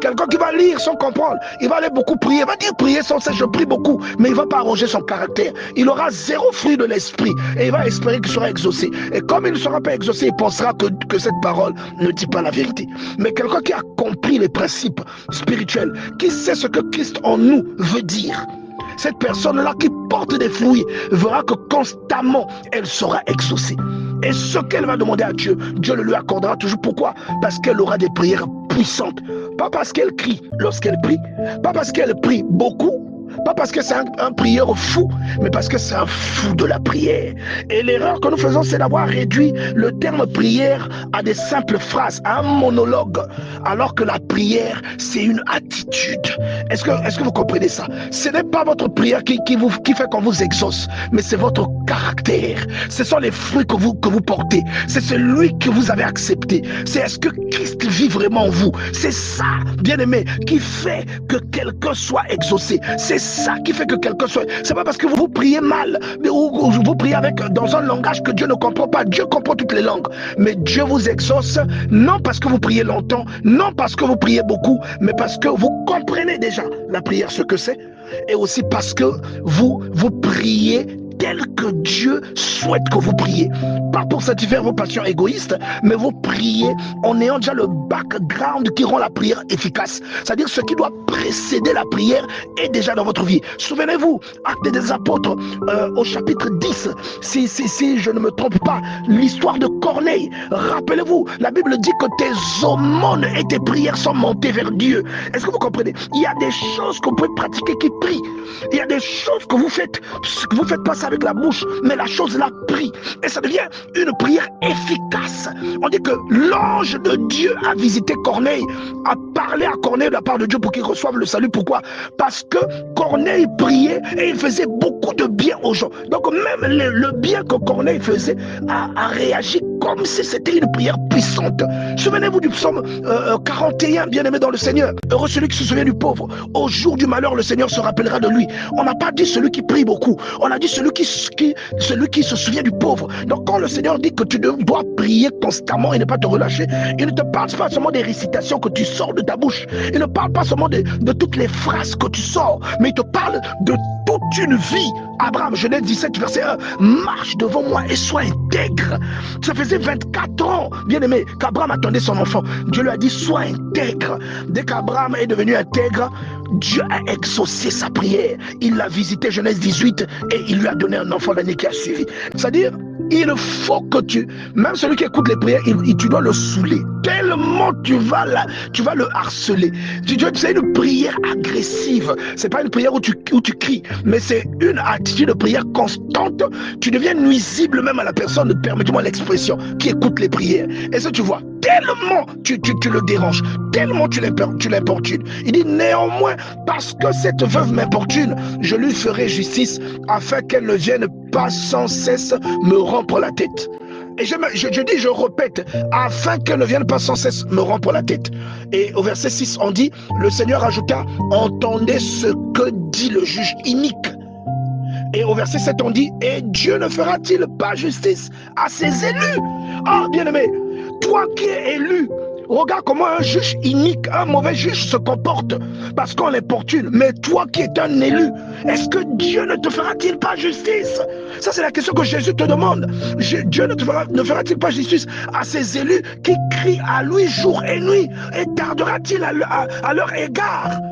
Quelqu'un qui va lire sans comprendre, il va aller beaucoup prier, il va dire prier sans cesse, je prie beaucoup, mais il ne va pas arranger son caractère. Il aura zéro fruit de l'esprit et il va espérer qu'il sera exaucé. Et comme il ne sera pas exaucé, il pensera que cette parole ne dit pas la vérité. Mais quelqu'un qui a compris les principes spirituels, qui sait ce que Christ en nous veut dire, cette personne-là qui porte des fruits verra que constamment elle sera exaucée. Et ce qu'elle va demander à Dieu, Dieu le lui accordera toujours. Pourquoi? Parce qu'elle aura des prières puissantes. Pas parce qu'elle crie lorsqu'elle prie, pas parce qu'elle prie beaucoup, pas parce que c'est un prieur fou, mais parce que c'est un fou de la prière. Et l'erreur que nous faisons, c'est d'avoir réduit le terme prière à des simples phrases, à un monologue, alors que la prière, c'est une attitude. Est-ce que vous comprenez ça? Ce n'est pas votre prière qui fait qu'on vous exauce, mais c'est votre caractère. Ce sont les fruits que vous portez. C'est celui que vous avez accepté. C'est est-ce que Christ vit vraiment en vous? C'est ça, bien-aimé, qui fait que quelqu'un soit exaucé. C'est ça qui fait que quelqu'un soit... C'est pas parce que vous priez mal, ou vous priez dans un langage que Dieu ne comprend pas. Dieu comprend toutes les langues. Mais Dieu vous exauce, non parce que vous priez longtemps, non parce que vous priez beaucoup, mais parce que vous comprenez déjà la prière, ce que c'est, et aussi parce que vous priez tel que Dieu souhaite que vous priez. Pas pour satisfaire vos passions égoïstes, mais vous priez en ayant déjà le background qui rend la prière efficace. C'est-à-dire ce qui doit précéder la prière est déjà dans votre vie. Souvenez-vous, Actes des Apôtres au chapitre 10, si je ne me trompe pas, l'histoire de Corneille. Rappelez-vous, la Bible dit que tes aumônes et tes prières sont montées vers Dieu. Est-ce que vous comprenez? Il y a des choses que vous pouvez pratiquer qui prient. Il y a des choses que vous faites pas ça avec la bouche, mais la chose là prie. Et ça devient une prière efficace. On dit que l'ange de Dieu a visité Corneille, a parlé à Corneille de la part de Dieu pour qu'il reçoive le salut. Pourquoi? Parce que Corneille priait et il faisait beaucoup de bien aux gens. Donc même le bien que Corneille faisait a réagi comme si c'était une prière puissante. Souvenez-vous du psaume 41, bien-aimé dans le Seigneur. Heureux celui qui se souvient du pauvre. Au jour du malheur, le Seigneur se rappellera de lui. On n'a pas dit celui qui prie beaucoup. On a dit celui qui se souvient du pauvre. Donc quand le Seigneur dit que tu dois prier constamment et ne pas te relâcher, il ne te parle pas seulement des récitations que tu sors de ta bouche. Il ne parle pas seulement de toutes les phrases que tu sors, mais il te parle de toute une vie. Abraham, Genèse 17, verset 1, marche devant moi et sois intègre. Ça faisait 24 ans, bien aimé, qu'Abraham attendait son enfant. Dieu lui a dit, sois intègre. Dès qu'Abraham est devenu intègre, Dieu a exaucé sa prière. Il l'a visité, Genèse 18, et il lui a donné un enfant l'année qui a suivi. C'est-à-dire, il faut que même celui qui écoute les prières, tu dois le saouler. Tellement tu vas le harceler. C'est une prière agressive. C'est pas une prière où tu cries, mais c'est une attitude de prière constante. Tu deviens nuisible même à la personne, permettez-moi l'expression, qui écoute les prières. Et ça, tu vois, tellement tu le déranges, tellement tu l'importunes. Il dit néanmoins, parce que cette veuve m'importune, je lui ferai justice afin qu'elle ne vienne pas sans cesse me rompre la tête. Et je répète, afin qu'elle ne vienne pas sans cesse me rompre la tête. Et au verset 6, on dit, le Seigneur ajouta, entendez ce que dit le juge inique. Et au verset 7, on dit, et Dieu ne fera-t-il pas justice à ses élus? Ah, bien-aimé, toi qui es élu, regarde comment un juge inique, un mauvais juge se comporte parce qu'on l'importune. Mais toi qui es un élu, est-ce que Dieu ne te fera-t-il pas justice? Ça, c'est la question que Jésus te demande. Dieu ne fera-t-il pas justice à ses élus qui crient à lui jour et nuit? Et tardera-t-il à leur égard?